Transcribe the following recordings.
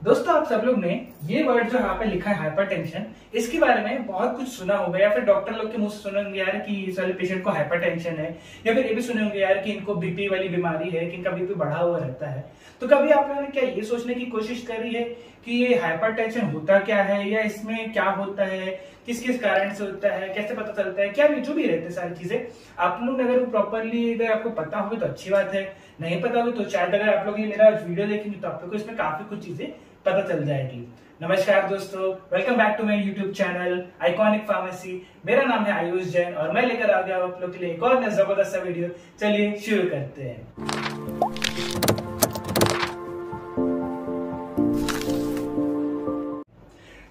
दोस्तों आप सब लोग ने ये वर्ड जो यहाँ पे लिखा है हाइपरटेंशन, इसके बारे में बहुत कुछ सुना होगा या फिर डॉक्टर लोग के मुंह से सुने होंगे यार कि इस वाले पेशेंट को हाइपरटेंशन है, या फिर ये भी सुने होंगे यार कि इनको बीपी वाली बीमारी है, कि इनका बीपी बढ़ा हुआ रहता है। तो कभी आप लोगों ने क्या ये सोचने की कोशिश करी है कि ये हाइपरटेंशन होता क्या है, या इसमें क्या होता है, किस किस कारण से होता है, कैसे पता चलता है, क्या भी जो भी रहते हैं सारी चीजें आप लोग ने अगर प्रॉपरली अगर आपको पता हो तो अच्छी बात है, नहीं पता हो तो शायद अगर आप लोग ये मेरा वीडियो देखेंगे तो आप लोग को इसमें काफी कुछ चीजें पता चल जाएगी। नमस्कार दोस्तों, welcome back to my YouTube channel Iconic Pharmacy. मेरा नाम है आयुष जैन और मैं लेकर आ गया आप लोग के लिए एक और नया जबरदस्त सा वीडियो। चलिए शुरू करते हैं।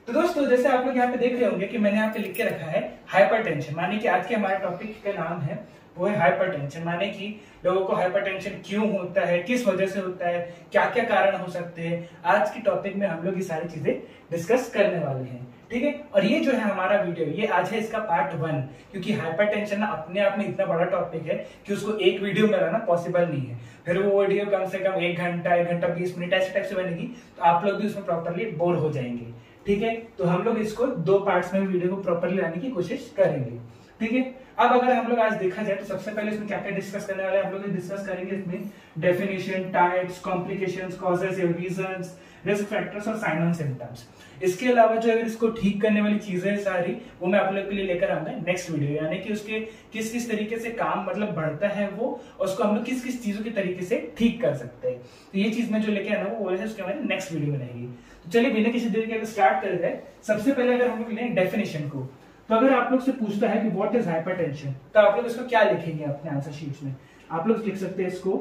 तो दोस्तों जैसे आप लोग यहाँ पे देख रहे होंगे कि मैंने यहाँ पे लिख के रखा है हाइपरटेंशन, माने कि आज के हमारे टॉपिक का नाम है वो है हाइपरटेंशन। माने कि लोगों को हाइपरटेंशन क्यों होता है, किस वजह से होता है, क्या क्या कारण हो सकते हैं। आज की टॉपिक में हम लोग ये सारी चीजें डिस्कस करने वाले हैं, ठीक है। और ये जो है हमारा वीडियो, ये आज है इसका पार्ट 1, क्योंकि हाइपरटेंशन ना अपने आप में इतना बड़ा टॉपिक है कि उसको एक वीडियो में लाना पॉसिबल नहीं है। फिर वो वीडियो कम से कम 1 घंटा 20 मिनट ऐसे टाइप से बनेगी तो आप लोग भी उसमें प्रॉपरली बोर हो जाएंगे, ठीक है। तो हम लोग इसको 2 पार्ट्स में वीडियो को प्रॉपरली लाने की कोशिश करेंगे, ठीक है। अब अगर हम लोग आज देखा जाए तो सबसे पहले इसमें क्या क्या डिस्कस करने वाले हैं, हम लोग डिस्कस करेंगे इसमें definition, types, complications, causes, reasons, risk factors और साइन एंड सिम्टम्स। इसके अलावा जो है इसको ठीक करने वाली चीजें सारी वो मैं आप लोग के लिए लेकर आऊंगा नेक्स्ट वीडियो, यानी कि उसके किस किस तरीके से काम मतलब बढ़ता है वो, और उसको हम लोग किस किस चीजों के तरीके से ठीक कर सकते हैं। तो ये चीज मैं जो लेके आना वो है उसके हमारे नेक्स्ट वीडियो में रहेगी। तो चलिए बिना किसी देरी के स्टार्ट करते हैं। सबसे पहले अगर हम लोग लें डेफिनेशन को, तो अगर आप लोग से पूछता है कि व्हाट इज हाइपरटेंशन, तो आप लोग इसको क्या लिखेंगे अपने आंसर शीट में? आप लोग लिख सकते हैं इसको,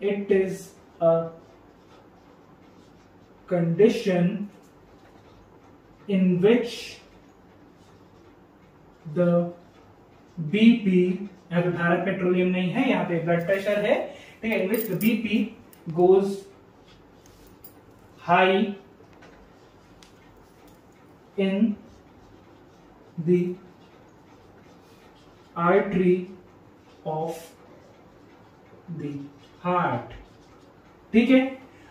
it is a condition in which the BP, यहाँ पे भारत पेट्रोलियम नहीं है, यहाँ पे ब्लड प्रेशर है, ठीक है, in which the BP goes high in the artery of the heart, ठीक है।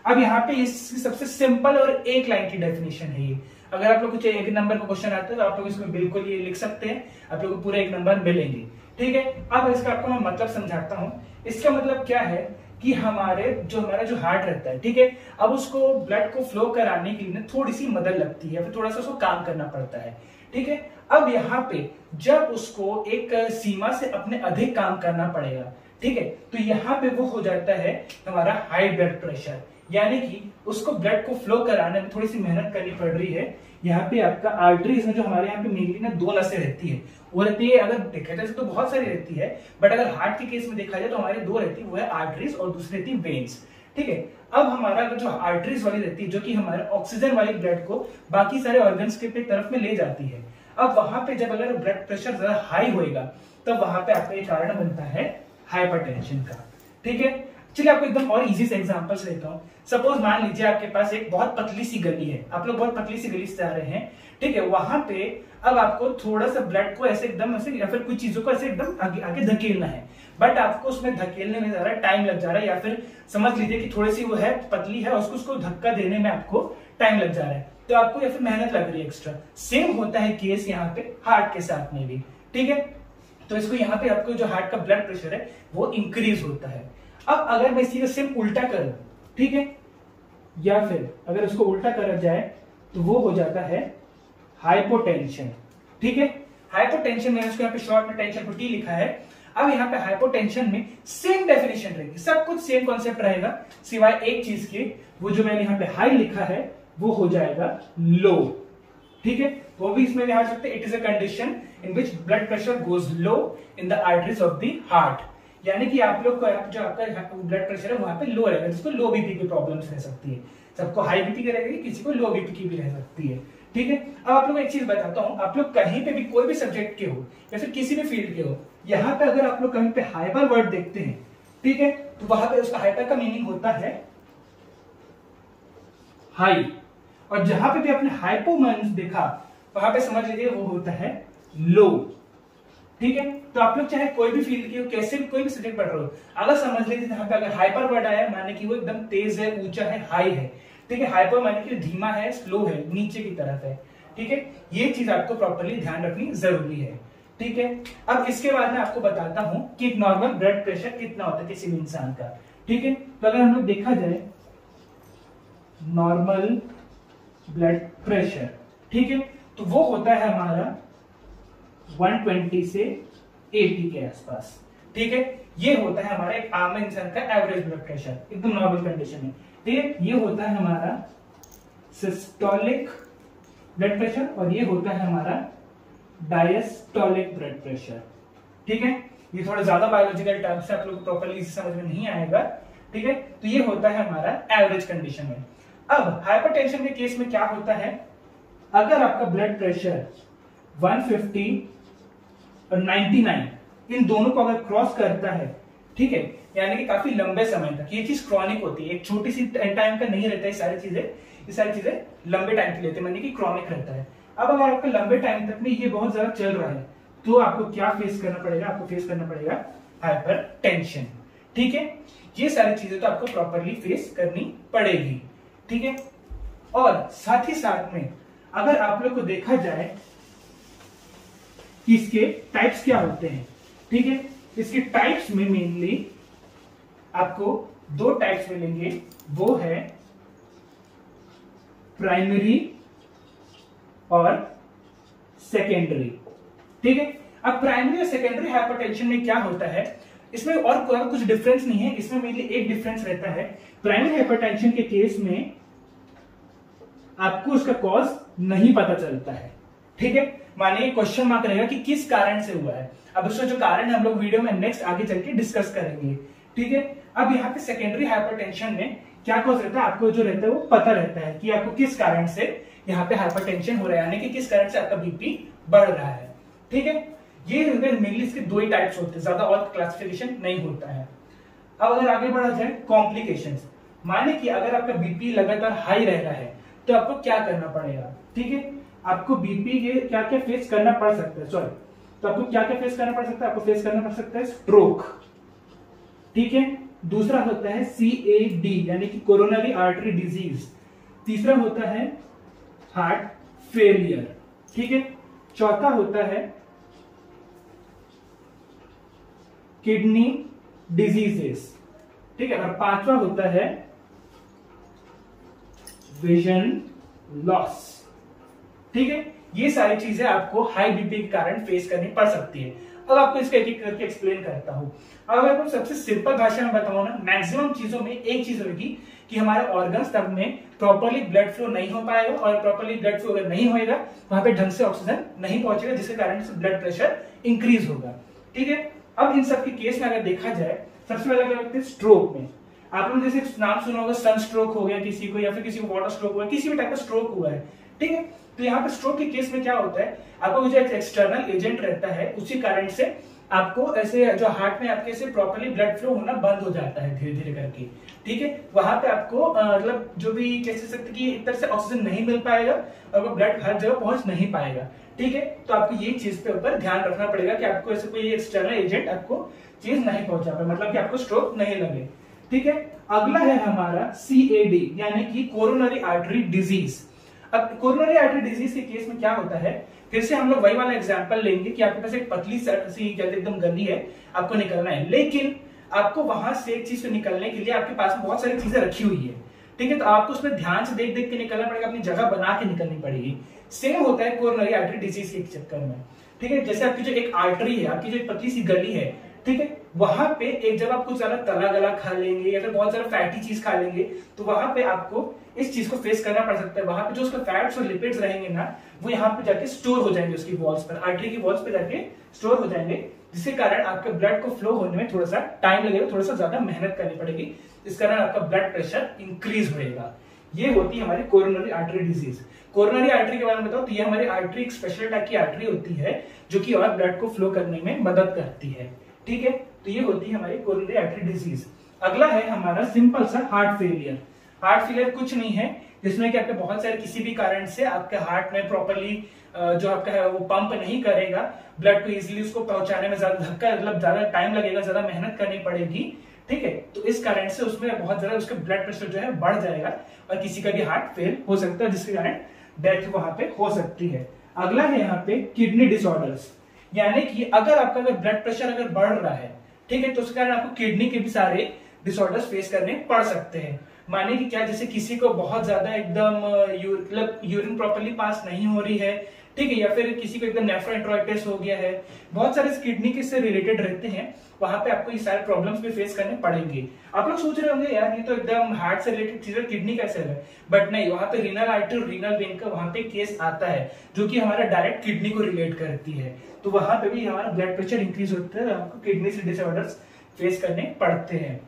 अब यहाँ पे इसकी सबसे सिंपल और एक लाइन की डेफिनेशन है ये। अगर आप लोग कुछ 1 नंबर का क्वेश्चन आता है तो आप लोग इसमें बिल्कुल ये लिख सकते हैं, आप लोग को पूरे 1 नंबर मिलेंगे, ठीक है। अब इसका आपको मैं मतलब समझाता हूं। इसका मतलब क्या है कि हमारा जो हार्ट रहता है, ठीक है, अब उसको ब्लड को फ्लो कराने के लिए थोड़ी सी मदद लगती है, फिर थोड़ा सा उसको काम करना पड़ता है, ठीक है। अब यहाँ पे जब उसको एक सीमा से अपने अधिक काम करना पड़ेगा, ठीक है, तो यहाँ पे वो हो जाता है हमारा हाई ब्लड प्रेशर, यानी कि उसको ब्लड को फ्लो कराने में थोड़ी सी मेहनत करनी पड़ रही है। यहाँ पे आपका आर्टरीज में जो हमारे यहाँ पे मेनली ना 2 नसें रहती है, वो रहती है, अगर देखा जाए तो बहुत सारी रहती है, बट अगर हार्ट के केस में देखा जाए तो हमारी 2 रहती है, वो है आर्टरीज और दूसरी रहती है वेन्स, ठीक है। अब हमारा जो आर्टरीज वाली रहती है जो कि हमारे ऑक्सीजन वाली ब्लड को बाकी सारे ऑर्गन्स के तरफ में ले जाती है। अब वहां पे जब अगर ब्लड प्रेशर ज्यादा हाई होएगा तो वहां पे आपका ये कारण बनता है हाइपरटेंशन का, ठीक है। चलिए आपको एकदम और इजी से एग्जांपल से देता हूं। सपोज मान लीजिए आपके पास एक बहुत पतली सी गली है, आप लोग बहुत पतली सी गली से जा रहे हैं, ठीक है। वहां पे अब आपको थोड़ा सा ब्लड को ऐसे एकदम ऐसे या फिर कुछ चीजों को ऐसे एकदम आगे आगे धकेलना है, बट आपको उसमें धकेलने में ज्यादा टाइम लग जा रहा है, या फिर समझ लीजिए कि थोड़ी सी वो है पतली है, उसको धक्का देने में आपको टाइम लग जा रहा है, तो आपको या फिर मेहनत लग रही है एक्स्ट्रा। सेम होता है केस यहाँ पे हार्ट के साथ में भी, ठीक है। तो इसको यहाँ पे आपको जो हार्ट का ब्लड प्रेशर है वो इंक्रीज होता है। अब अगर मैं इसी का सेम उल्टा करूं, ठीक है, या फिर अगर इसको उल्टा करा जाए तो वो हो जाता है हाइपोटेंशन, ठीक है। हाइपोटेंशन में इसको यहाँ पे शॉर्ट में टेंशन को टी लिखा है। अब यहाँ पे हाइपोटेंशन में सेम डेफिनेशन रहेगी, सब कुछ सेम कॉन्सेप्ट रहेगा, सिवाय एक चीज के, वो जो मैंने यहाँ पे हाई लिखा है वो हो जाएगा लो, ठीक है। वो भी इसमें लिखा सकते हैं, it is a condition in which blood pressure goes low in the arteries of the heart, यानी कि आप लोग को जो आपका ब्लड प्रेशर है वहां पे लो रहेगा, जिसको लो बीपी की प्रॉब्लम्स रह सकती है। सबको हाई बीपी की रहेगी, किसी को लो बीपी की भी रह सकती है, ठीक है। अब आप लोग एक चीज बताता हूं, आप लोग कहीं पे भी कोई भी सब्जेक्ट के हो या फिर किसी भी फील्ड के हो, यहाँ पे अगर आप लोग कहीं पे हाइपर वर्ड देखते हैं, ठीक है, तो वहां पे उसका हाइपर का मीनिंग होता है हाई, और जहां पे भी आपने हाइपो देखा वहां पे समझ लीजिए वो होता है लो, ठीक है। तो आप लोग चाहे कोई भी फील्ड की हो, कैसे भी कोई भी सब्जेक्ट पढ़ रहे हो, अगर समझ लीजिए यहाँ पे अगर हाइपर वर्ड आया माने कि वो एकदम तेज है, ऊंचा है, हाई है, ठीक है, हाइपर माने कि धीमा है, स्लो है, नीचे की तरफ है। ठीक है, ये चीज आपको प्रॉपरली ध्यान रखनी जरूरी है। ठीक है, अब इसके बाद मैं आपको बताता हूं कि एक नॉर्मल ब्लड प्रेशर कितना होता है किसी भी इंसान का। ठीक है, तो अगर हम लोग देखा जाए नॉर्मल ब्लड प्रेशर, ठीक है, तो वो होता है हमारा 120 से 80 के आसपास। ठीक है, ये होता है हमारा एक आम इंसान का एवरेज ब्लड प्रेशर, एकदम नॉर्मल कंडीशन में। ठीक है, ये होता है हमारा सिस्टोलिक ब्लड प्रेशर और ये होता है हमारा डायस्टोलिक ब्लड प्रेशर। ठीक है, ये थोड़ा ज्यादा बायोलॉजिकल टर्म से आप लोग प्रॉपर्ली समझ में नहीं आएगा। ठीक है, तो ये होता है हमारा एवरेज कंडीशन में। अब हाइपरटेंशन के केस में क्या होता है, अगर आपका ब्लड प्रेशर 150 और 99 इन दोनों को अगर क्रॉस करता है, ठीक है, यानी कि काफी लंबे समय तक, ये चीज क्रॉनिक होती है, एक छोटी सी टाइम का नहीं रहता है। ये सारी चीजें लंबे टाइम के लिए मानी कि क्रॉनिक रहता है। अब अगर आपका लंबे टाइम तक में ये बहुत ज्यादा चल रहा है तो आपको क्या फेस करना पड़ेगा, आपको फेस करना पड़ेगा हाइपरटेंशन। ठीक है, ये सारी चीजें तो आपको प्रॉपरली फेस करनी पड़ेगी। ठीक है, और साथ ही साथ में अगर आप लोग को देखा जाए कि इसके टाइप्स क्या होते हैं। ठीक है, इसके टाइप्स में मेनली आपको दो टाइप्स मिलेंगे, वो है प्राइमरी और सेकेंडरी। ठीक है, अब प्राइमरी और सेकेंडरी हाइपरटेंशन में क्या होता है, इसमें और कुछ डिफरेंस नहीं है, इसमें मेनली एक डिफरेंस रहता है। प्राइमरी हाइपरटेंशन के केस में आपको उसका कॉज नहीं पता चलता है। ठीक है, मानिए क्वेश्चन मार्क रहेगा कि किस कारण से हुआ है। अब उसका जो कारण है हम लोग वीडियो में नेक्स्ट आगे चल के डिस्कस करेंगे। ठीक है, अब यहाँ पे सेकेंडरी हाइपरटेंशन में क्या कॉज रहता है, आपको जो रहता है वो पता रहता है कि आपको किस कारण से यहाँ पे हाइपरटेंशन हो रहा है, यानी कि किस कारण से आपका बीपी बढ़ रहा है। ठीक है, ये मेनली इसके दो ही टाइप्स होते हैं, ज्यादा और क्लासिफिकेशन नहीं होता है। अब अगर आगे बढ़ा जाए कॉम्प्लिकेशंस, माने कि अगर आपका बीपी लगातार हाई रह रहा है तो आपको क्या करना पड़ेगा। ठीक है, आपको बीपी के क्या क्या फेस करना पड़ सकता है, सॉरी, तो आपको क्या क्या फेस करना पड़ सकता है, आपको फेस करना पड़ सकता है स्ट्रोक। ठीक है, दूसरा होता है CAD यानी कि कोरोनरी आर्टरी डिजीज, तीसरा होता है हार्ट फेलियर। ठीक है, चौथा होता है किडनी डिजीजेस। ठीक है, और पांचवा होता है विजन लॉस। ठीक है, ये सारी चीजें आपको हाई बीपी के कारण फेस करनी पड़ सकती है। अब आपको इसका एक एक करके एक्सप्लेन करता हूं। अब अगर आपको सबसे सिंपल भाषा में बताऊं ना, मैक्सिमम चीजों में एक चीज होगी कि हमारे ऑर्गन्स तक में प्रॉपर्ली ब्लड फ्लो नहीं हो पाएगा, और प्रॉपर्ली ब्लड फ्लो अगर नहीं होएगा वहां पे ढंग से ऑक्सीजन नहीं पहुंचेगा, जिसके कारण से ब्लड प्रेशर इंक्रीज होगा। ठीक है, अब इन सब के केस में अगर देखा जाए, सबसे पहले क्या लगता है स्ट्रोक में, आप लोग जैसे नाम सुना होगा सन स्ट्रोक हो गया किसी को, या फिर किसी को वाटर स्ट्रोक हुआ, किसी भी टाइप का स्ट्रोक हुआ है। ठीक है, तो यहाँ पे स्ट्रोक के केस में क्या होता है, आपको जो एक्सटर्नल एजेंट रहता है उसी कारण से आपको ऐसे जो हार्ट में आपके से प्रॉपर्ली ब्लड फ्लो होना बंद हो जाता है धीरे धीरे करके। ठीक है, वहां पे आपको मतलब जो भी कह सकते कि एक तरह से ऑक्सीजन नहीं मिल पाएगा और वो ब्लड हर जगह पहुंच नहीं पाएगा। ठीक है, तो आपको ये चीज पे ऊपर ध्यान रखना पड़ेगा कि आपको ऐसे कोई एक्सटर्नल एजेंट आपको चीज नहीं पहुंचा पाए, मतलब कि आपको स्ट्रोक नहीं लगे। ठीक है, अगला है हमारा CAD यानी कि कोरोनरी आर्टरी डिजीज। अब कोरोनरी आर्टरी डिजीज के केस में क्या होता है, फिर से हम लोग वही वाला एग्जांपल लेंगे कि आपके पास एक पतली सी एकदम गंदी है, आपको निकलना है, लेकिन आपको वहां से एक चीज से निकलने के लिए आपके पास बहुत सारी चीजें रखी हुई है। ठीक है, तो आपको उसमें ध्यान से देख देख के निकलना पड़ेगा, अपनी जगह बना के निकलनी पड़ेगी। सेम होता है कोरोनरी आर्टरी डिजीज के चक्कर में। ठीक है, जैसे आपकी जो एक आर्टरी है, आपकी जो एक पतली सी गली है, ठीक है, वहां पे एक जब आप कुछ ज्यादा तला गला खा लेंगे या फिर बहुत ज्यादा फैटी चीज खा लेंगे तो वहां पे आपको इस चीज को फेस करना पड़ सकता है। वहां पे जो उसका फैट्स और लिपिड्स रहेंगे ना, वो यहाँ पे जाके स्टोर हो जाएंगे, उसकी वॉल्स पर, आर्टरी की वॉल्स पे जाके स्टोर हो जाएंगे, जिसके कारण आपके ब्लड को फ्लो होने में थोड़ा सा टाइम लगेगा, थोड़ा सा ज्यादा मेहनत करनी पड़ेगी, इस कारण आपका ब्लड प्रेशर इंक्रीज होएगा। ये होती है हमारी coronary artery disease. Coronary artery के बारे में बताओ तो ये हमारी आर्टरी एक स्पेशल टाइप की आर्टरी होती है जो कि और ब्लड को फ्लो करने में मदद करती है। ठीक है, तो ये होती है हमारी कोरोनरी आर्टरी डिजीज। अगला है हमारा सिंपल सा हार्ट फेलियर। हार्ट फेलियर कुछ नहीं है जिसमें कि आपके बहुत सारे किसी भी कारण से आपके हार्ट में प्रॉपर्ली जो आपका है वो पंप नहीं करेगा, ब्लड को इजीली उसको पहुंचाने में ज्यादा धक्का मतलब ज्यादा टाइम लगेगा, ज्यादा मेहनत करनी पड़ेगी। ठीक है। तो इस कारण से उसमें बहुत ज्यादा उसका ब्लड प्रेशर जो है बढ़ जाएगा और किसी का भी हार्ट फेल हो सकता है, जिसके कारण डेथ वहां पे हो सकती है। अगला है यहाँ पे किडनी डिसऑर्डर्स, यानी कि अगर आपका ब्लड प्रेशर अगर बढ़ रहा है, ठीक है, तो उसके कारण आपको किडनी के भी सारे डिसऑर्डर्स फेस करने पड़ सकते हैं। माने कि क्या, जैसे किसी को बहुत ज्यादा एकदम यूरिन प्रॉपर्ली पास नहीं हो रही है, ठीक है, या फिर किसी को एकदम नेफ्रोएंटराइटिस हो गया है, बहुत सारे किडनी के से रिलेटेड रहते हैं, वहां पे आपको ये सारे प्रॉब्लम्स भी फेस करने पड़ेंगे। आप लोग सोच रहे होंगे यार ये तो एकदम हार्ट से रिलेटेड चीज है, किडनी कैसे है, बट नहीं, वहां पे रीनल आर्टरी और रीनल वेन का वहां पे केस आता है जो कि हमारा डायरेक्ट किडनी को रिलेट करती है। तो वहां पे भी हमारा ब्लड प्रेशर इंक्रीज होता है, आपको किडनी से डिसऑर्डर्स फेस करने पड़ते हैं।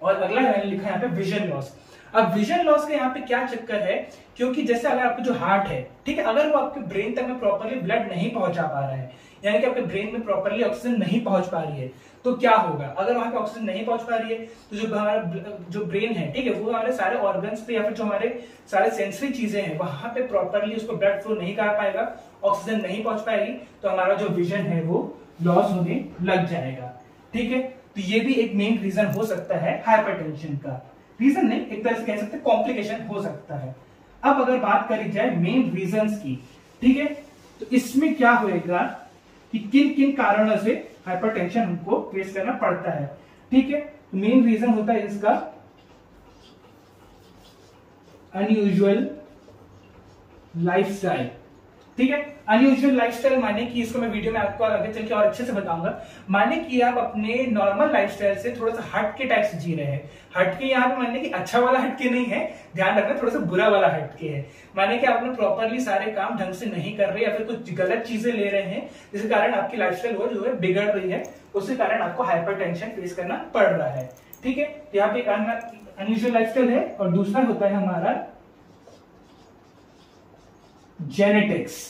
और अगला मैंने लिखा है यहाँ पे विजन लॉस। अब विजन लॉस का यहाँ पे क्या चक्कर है, क्योंकि जैसे अगर आपका जो हार्ट है, ठीक है, अगर वो आपके ब्रेन तक में प्रॉपर्ली ब्लड नहीं पहुंचा पा रहा है, यानी कि आपके ब्रेन में प्रॉपर्ली ऑक्सीजन नहीं पहुंच पा रही है, तो क्या होगा, अगर वहां पे ऑक्सीजन नहीं पहुंच पा रही है तो जो हमारा जो ब्रेन है, ठीक है, वो हमारे सारे ऑर्गन्स पे या फिर जो हमारे सारे सेंसरी चीजें हैं वहां पे प्रॉपर्ली उसको ब्लड फ्लो नहीं कर पाएगा, ऑक्सीजन नहीं पहुंच पाएगी, तो हमारा जो विजन है वो लॉस होने लग जाएगा। ठीक है, तो ये भी एक मेन रीजन हो सकता है हाइपरटेंशन का। रीजन नहीं, एक तरह से कह सकते कॉम्प्लिकेशन हो सकता है। अब अगर बात करी जाए मेन रीजंस की, ठीक है, तो इसमें क्या होएगा कि किन किन कारणों से हाइपरटेंशन हमको फेस करना पड़ता है। ठीक है, मेन रीजन होता है इसका अनयूजुअल लाइफस्टाइल। ठीक है, अनयूजुअल लाइफस्टाइल माने कि इसको मैं वीडियो में आपको आगे चल के और अच्छे से बताऊंगा। माने कि आप अपने नॉर्मल लाइफस्टाइल से थोड़ा सा हट के टाइप से जी रहे हैं। हट के यहाँ पे माने कि अच्छा वाला हट के नहीं है, ध्यान रखना, थोड़ा सा बुरा वाला हट के है। माने कि आपने प्रॉपरली सारे काम ढंग से नहीं कर रहे या फिर कुछ गलत चीजें ले रहे हैं, जिसके कारण आपकी लाइफस्टाइल वो जो है बिगड़ रही है, उसके कारण आपको हाइपरटेंशन फेस करना पड़ रहा है। ठीक है, यहाँ पे अनयूजुअल लाइफस्टाइल है और दूसरा होता है हमारा जेनेटिक्स।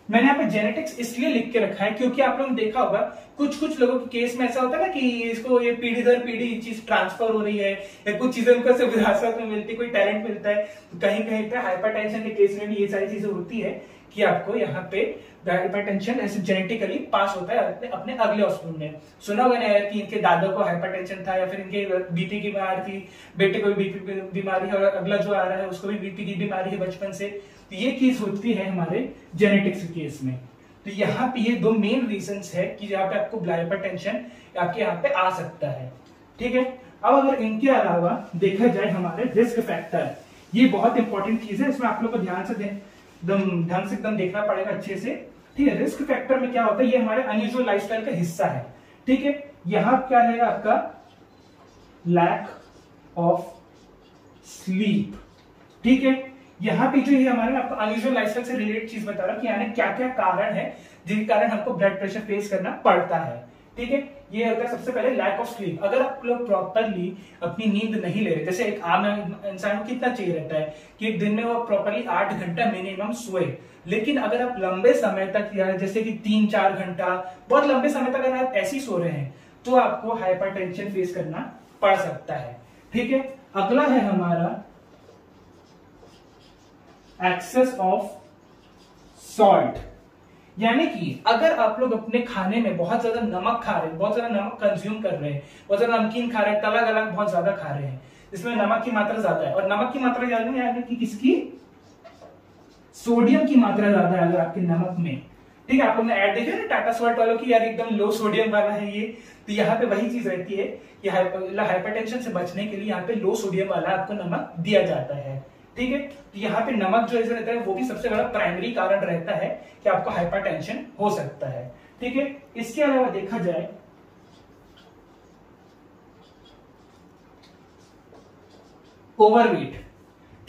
मैंने यहाँ पे जेनेटिक्स इसलिए लिख के रखा है क्योंकि आप लोगों ने देखा होगा कुछ लोगों के केस में ऐसा होता है ना कि इसको ये पीढ़ी दर पीढ़ी चीज ट्रांसफर हो रही है या कुछ चीजें उनको सिर्फ विरासत में मिलती है, कोई टैलेंट मिलता है। तो कहीं कहीं पे हाइपरटेंशन के केस में भी ये सारी चीजें होती है कि आपको यहाँ पे हाइपरटेंशन ऐसे जेनेटिकली पास होता है अपने अगले ऑफस्प्रिंग में। सुना होगा ना यार कि इनके दादा को हाइपरटेंशन था या फिर इनके बीपी की बीमारी थी, बेटे को भी बीपी बीमारी है और अगला जो आ रहा है उसको भी बीपी की बीमारी है बचपन से। तो ये केस होती है हमारे जेनेटिक्स के केस में। तो यहाँ पे ये दो मेन रीजंस है कि यहाँ पे आपको हाइपरटेंशन आपके यहाँ पे आ सकता है। ठीक है, अब अगर इनके अलावा देखा जाए हमारे रिस्क फैक्टर, ये बहुत इंपॉर्टेंट चीज है, इसमें आप लोग को ध्यान से एकदम ढंग से एकदम देखना पड़ेगा अच्छे से। ठीक है, रिस्क फैक्टर में क्या होता है, ये हमारे अनयूजुअल लाइफस्टाइल का हिस्सा है। ठीक है, यहाँ क्या रहेगा आपका लैक ऑफ स्लीप। ठीक है, यहाँ पे जो है हमारे आपको अनयूजुअल लाइफस्टाइल से रिलेटेड चीज बता रहा हूं कि यानी क्या क्या कारण है जिनके कारण हमको ब्लड प्रेशर फेस करना पड़ता है। ठीक है, ये होता है सबसे पहले लैक ऑफ स्लीप। अगर आप लोग प्रॉपरली अपनी नींद नहीं ले रहे, जैसे एक आम इंसान को कितना चाहिए रहता है कि एक दिन में वो प्रॉपरली 8 घंटा मिनिमम सोए, लेकिन अगर आप लंबे समय तक जैसे कि 3-4 घंटा बहुत लंबे समय तक अगर आप ऐसे ही सो रहे हैं तो आपको हाइपरटेंशन फेस करना पड़ सकता है। ठीक है, अगला है हमारा एक्सेस ऑफ सॉल्ट, यानी कि अगर आप लोग अपने खाने में बहुत ज्यादा नमक खा रहे हैं, बहुत ज्यादा नमक कंज्यूम कर रहे हैं, बहुत ज्यादा नमकीन खा रहे हैं, तला गला बहुत ज्यादा खा रहे हैं, जिसमें नमक की मात्रा ज्यादा है, और नमक की मात्रा ज्यादा है यानी कि किसकी, सोडियम की मात्रा ज्यादा है अगर आपके नमक में। ठीक है, आप लोग ने ऐड देखा ना टाटा सॉल्ट वालों की, यार एकदम लो सोडियम वाला है ये, तो यहाँ पे वही चीज रहती है कि हाइपरटेंशन से बचने के लिए यहाँ पे लो सोडियम वाला आपको नमक दिया जाता है। ठीक है, तो यहाँ पे नमक जो ऐसे रहता है वो भी सबसे बड़ा प्राइमरी कारण रहता है कि आपको हाइपरटेंशन हो सकता है। ठीक है, इसके अलावा देखा जाए ओवरवेट।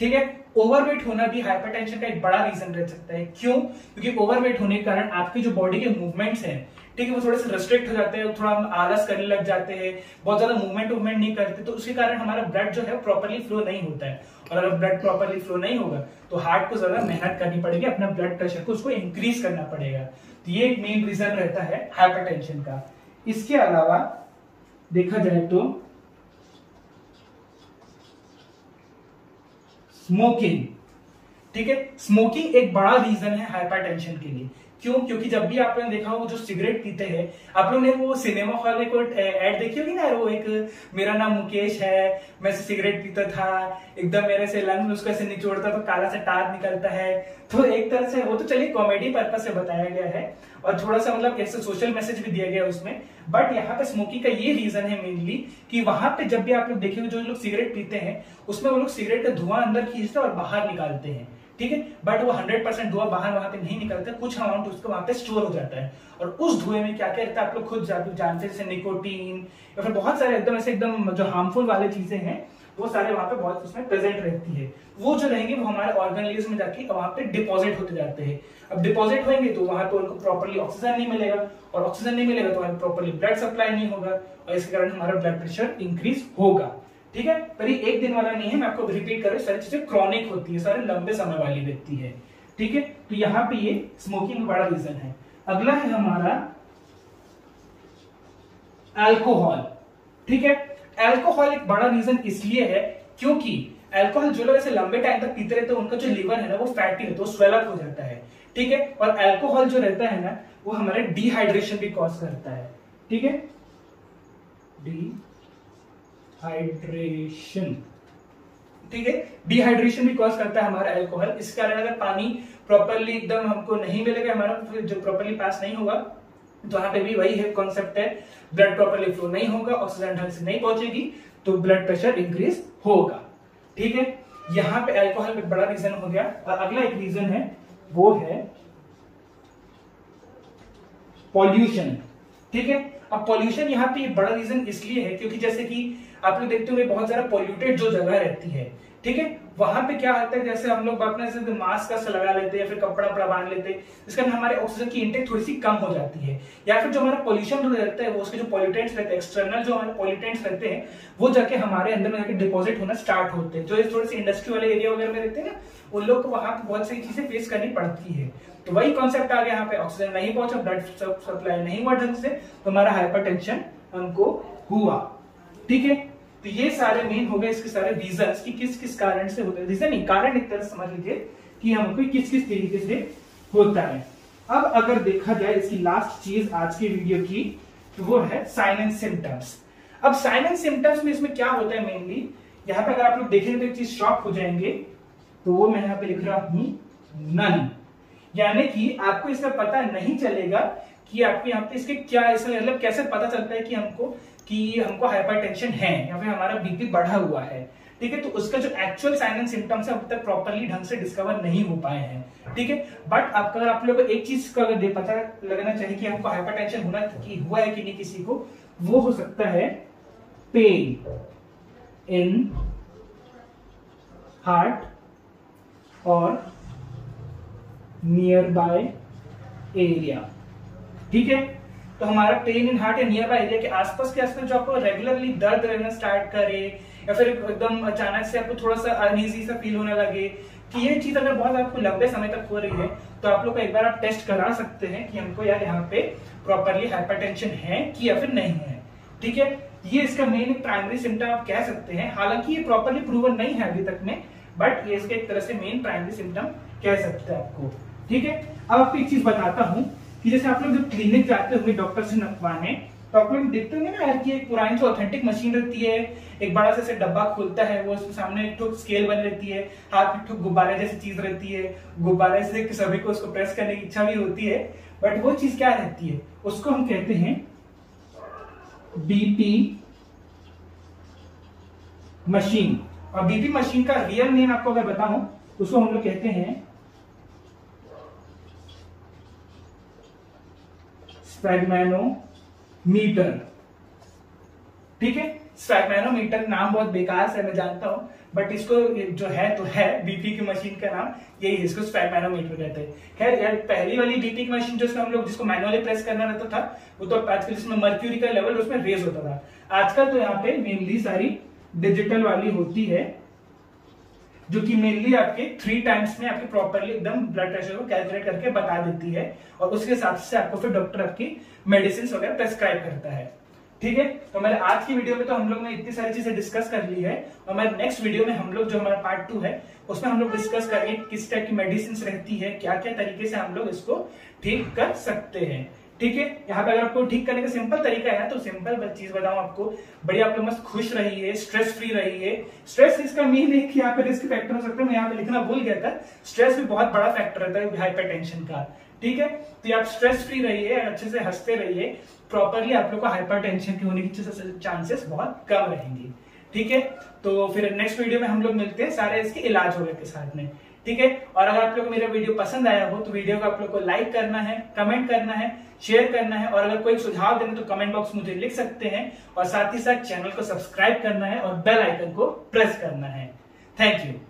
ठीक है, ओवरवेट होना भी हाइपरटेंशन का एक बड़ा रीजन रह सकता है। क्यों? क्योंकि ओवरवेट होने के कारण आपकी जो बॉडी के मूवमेंट्स हैं, ठीक है, वो थोड़े से रेस्ट्रिक्ट हो जाते हैं, थोड़ा हम आलस करने लग जाते हैं, बहुत ज्यादा मूवमेंट नहीं करते, तो उसके कारण हमारा ब्लड जो है प्रॉपरली फ्लो नहीं होता है। और अगर ब्लड प्रॉपरली फ्लो नहीं होगा तो हार्ट को ज्यादा मेहनत करनी पड़ेगी, अपना ब्लड प्रेशर को उसको इंक्रीज करना पड़ेगा। तो ये एक मेन रीजन रहता है हाइपरटेंशन का। इसके अलावा देखा जाए तो स्मोकिंग। ठीक है, स्मोकिंग एक बड़ा रीजन है हाइपरटेंशन के लिए। क्यों? क्योंकि जब भी आप लोगों ने देखा हो जो सिगरेट पीते हैं, आप लोगों ने वो सिनेमा हॉल में कोई एड देखी होगी ना, वो एक मेरा नाम मुकेश है, मैं सिगरेट पीता था, एकदम मेरे से लंग उसको ऐसे निचोड़ता तो काला से टार निकलता है। तो एक तरह से वो तो चलिए कॉमेडी पर्पस से बताया गया है और थोड़ा सा मतलब कैसे सोशल मैसेज भी दिया गया उसमें, बट यहाँ पे स्मोकिंग का ये रीजन है मेनली कि वहां पे जब भी आप लोग देखेंगे जो लोग सिगरेट पीते हैं उसमें वो लोग सिगरेट का धुआं अंदर खींचते हैं और बाहर निकालते हैं, ठीक है, बट वो 100% धुआं बाहर वहां पे नहीं निकलता, कुछ अमाउंट उसको वहां पे स्टोर हो जाता है। और उस धुएं में क्या क्या रहता है आप लोग खुद जानते हैं, जैसे निकोटीन या फिर बहुत सारे एकदम ऐसे एकदम जो हार्मफुल वाले चीजें हैं वो सारे वहां पे बहुत उसमें प्रेजेंट रहती है। वो जो रहेंगे वो हमारे ऑर्गेनलिज में जाके वहां पे डिपॉजिट होते जाते हैं। अब डिपॉजिट होंगे तो वहां पे उनको प्रॉपर्ली ऑक्सीजन नहीं मिलेगा, और ऑक्सीजन नहीं मिलेगा तो वहां प्रॉपर्ली ब्लड सप्लाई नहीं होगा, और इसके कारण हमारा ब्लड प्रेशर इंक्रीज होगा, ठीक है। पर ये एक दिन वाला नहीं है, मैं आपको रिपीट कर रहा हूं, सारी चीजें क्रॉनिक होती है, सारे लंबे समय वाली व्यक्ति है, ठीक है। तो यहाँ पे ये स्मोकिंग बड़ा रीजन है। अगला है हमारा अल्कोहल, ठीक है। अल्कोहल एक बड़ा रीजन इसलिए है क्योंकि अल्कोहल जो लोग ऐसे लंबे टाइम तक पीते रहते हैं उनका जो लिवर है ना वो फैटी रहता है, वो स्वेल अप हो जाता है, ठीक है। और अल्कोहल जो रहता है ना वो हमारे डिहाइड्रेशन भी कॉज करता है, ठीक है, डिहाइड्रेशन, ठीक है, डिहाइड्रेशन भी कॉज करता है हमारा अल्कोहल। इस कारण अगर पानी प्रॉपरली एकदम हमको नहीं मिलेगा, हमारा जो प्रॉपरली पास नहीं होगा, तो यहाँ पे भी वही है कॉन्सेप्ट है, ब्लड प्रॉपरली फ्लो नहीं होगा, ऑक्सीजन ढंग से नहीं पहुंचेगी तो ब्लड प्रेशर इंक्रीज होगा, ठीक है। यहाँ पे अल्कोहल एक बड़ा रीजन हो गया। और अगला एक रीजन है वो है पॉल्यूशन, ठीक है। अब पॉल्यूशन यहाँ पे बड़ा रीजन इसलिए है क्योंकि जैसे कि आप लोग देखते होंगे बहुत ज्यादा पॉल्यूटेड जो जगह रहती है, ठीक है, वहां पे क्या होता है, जैसे हम लोग अपने से मास्क का लगा लेते हैं या फिर कपड़ा वपड़ा बांध लेते हैं, इसके कारण हमारे ऑक्सीजन की इंटेक थोड़ी सी कम हो जाती है, या फिर जो हमारा पॉल्यूशन रहता है वो उसके जो पॉल्यूटेंट्स रहते हैं, एक्सटर्नल जो हमारे पॉल्यूटेंट्स रहते हैं वो जाके हमारे अंदर में जाके डिपॉजिट होना स्टार्ट होते हैं। जो थोड़े से इंडस्ट्री वाले एरिया वगैरह में रहते हैं ना, उन लोग को वहां पे बहुत सारी चीजें फेस करनी पड़ती है। तो वही कॉन्सेप्ट आ गया, यहाँ पे ऑक्सीजन नहीं पहुंचा, ब्लड सप्लाई नहीं हुआ ढंग से, तो हमारा हाइपरटेंशन हमको हुआ, ठीक है। तो ये सारे मेन हो गए इसके सारे रीजंस कि किस किस कारण से होता है, रीजन नहीं कारण, एक तरह समझ लीजिए कि हमको किस किस तरीके से होता है। अब अगर देखा जाए इसकी लास्ट चीज आज की वीडियो की, तो वो है साइन एंड सिम्टम्स। अब साइन एंड सिम्टम्स में इसमें क्या होता है मेनली, यहाँ पे अगर आप लोग देखेंगे तो एक चीज शॉक हो जाएंगे, तो वो मैं यहाँ पे लिख रहा हूं नन, यानी कि आपको इसमें पता नहीं चलेगा कि आपको यहाँ पे इसके क्या, इसमें मतलब कैसे पता चलता है कि हमको हाइपरटेंशन है या फिर हमारा बीपी बढ़ा हुआ है, ठीक है। तो उसका जो एक्चुअल साइन एंड सिम्टम्स है अब तक प्रॉपर्ली ढंग से डिस्कवर नहीं हो पाए हैं, ठीक है। बट अगर आप लोगों को एक चीज का अगर पता लगना चाहिए कि हमको हाइपरटेंशन हुआ है कि नहीं किसी को, वो हो सकता है पेन इन हार्ट और नियर बाय एरिया, ठीक है। तो हमारा पेन इन हार्ट या नियर बाय एरिया के आसपास के आसपास जो आपको रेगुलरली दर्द रहना स्टार्ट करे या फिर एकदम अचानक से आपको थोड़ा सा अनईजी सा फील होने लगे, कि ये चीज अगर बहुत आपको लंबे समय तक हो रही है तो आप लोग एक बार आप टेस्ट करा सकते हैं कि हमको यार यहाँ पे प्रॉपरली हाइपरटेंशन है कि या फिर नहीं है, ठीक है। ये इसका मेन प्राइमरी सिम्टम आप कह सकते हैं, हालांकि ये प्रॉपरली प्रूवन नहीं है अभी तक में, बट ये इसके एक तरह से मेन प्राइमरी सिम्टम कह सकते हैं आपको, ठीक है। अब आपको एक चीज बताता हूं कि जैसे आप लोग जब क्लिनिक जाते होंगे डॉक्टर से नपवाने, तो आप लोग देखते होंगे ना यार कि एक पुरानी जो ऑथेंटिक मशीन रहती है, एक बड़ा सा डब्बा खुलता है, वो सामने एक तो स्केल बनी रहती है, हाथ में एक गुब्बारे जैसी चीज रहती है, गुब्बारे से सभी को उसको प्रेस करने की इच्छा भी होती है, बट वो चीज क्या रहती है, उसको हम कहते हैं बीपी मशीन। और बीपी मशीन का रियल नेम आपको अगर बताऊं तो उसको हम लोग कहते हैं स्फैग्मेनोमीटर, ठीक है। स्फैग्मेनोमीटर नाम बहुत बेकार से मैं जानता हूं, बट इसको जो है तो है, बीपी की मशीन का नाम यही है, इसको स्फैग्मेनोमीटर कहते हैं। खैर यार पहली वाली बीपी की मशीन जो हम लोग जिसको मैनुअली प्रेस करना रहता था, वो तो आजकल इसमें मर्क्यूरी का लेवल उसमें रेज होता था, आजकल तो यहाँ पे मेनली सारी डिजिटल वाली होती है, जो कि मेनली आपके 3 टाइम्स में आपके प्रॉपरली एकदम ब्लड प्रेशर को कैलकुलेट करके बता देती है, और उसके हिसाब से आपको फिर डॉक्टर आपकी मेडिसिन वगैरह प्रेस्क्राइब करता है, ठीक है। तो हमारे आज की वीडियो में तो हम लोग ने इतनी सारी चीजें डिस्कस कर ली है, और हमारे नेक्स्ट वीडियो में हम लोग जो हमारा पार्ट 2 है उसमें हम लोग डिस्कस करेंगे किस टाइप की मेडिसिन रहती है, क्या क्या तरीके से हम लोग इसको ठीक कर सकते हैं। ठीक है, यहाँ पे अगर आपको ठीक करने का सिंपल तरीका है तो सिंपल चीज बताऊं आपको, बढ़िया आप लोग मस्त खुश रहिए, स्ट्रेस फ्री रहिए। स्ट्रेस इसका मीन है कि यहाँ पे रिस्क फैक्टर हो सकता है, मैं यहाँ पे लिखना भूल गया था। स्ट्रेस भी बहुत बड़ा फैक्टर रहता है हाइपरटेंशन का। ठीक है, तो आप स्ट्रेस फ्री रहिए, अच्छे से हंसते रहिए, प्रॉपरली आप लोग को हाइपरटेंशन के होने की चांसेस बहुत कम रहेंगे। ठीक है, तो फिर नेक्स्ट वीडियो में हम लोग मिलते हैं सारे इसके इलाज वगैरह के साथ में। ठीक है, और अगर आप लोग को मेरा वीडियो पसंद आया हो तो वीडियो को आप लोग को लाइक करना है, कमेंट करना है, शेयर करना है, और अगर कोई सुझाव देना तो कमेंट बॉक्स मुझे लिख सकते हैं, और साथ ही साथ चैनल को सब्सक्राइब करना है और बेल आइकन को प्रेस करना है। Thank you.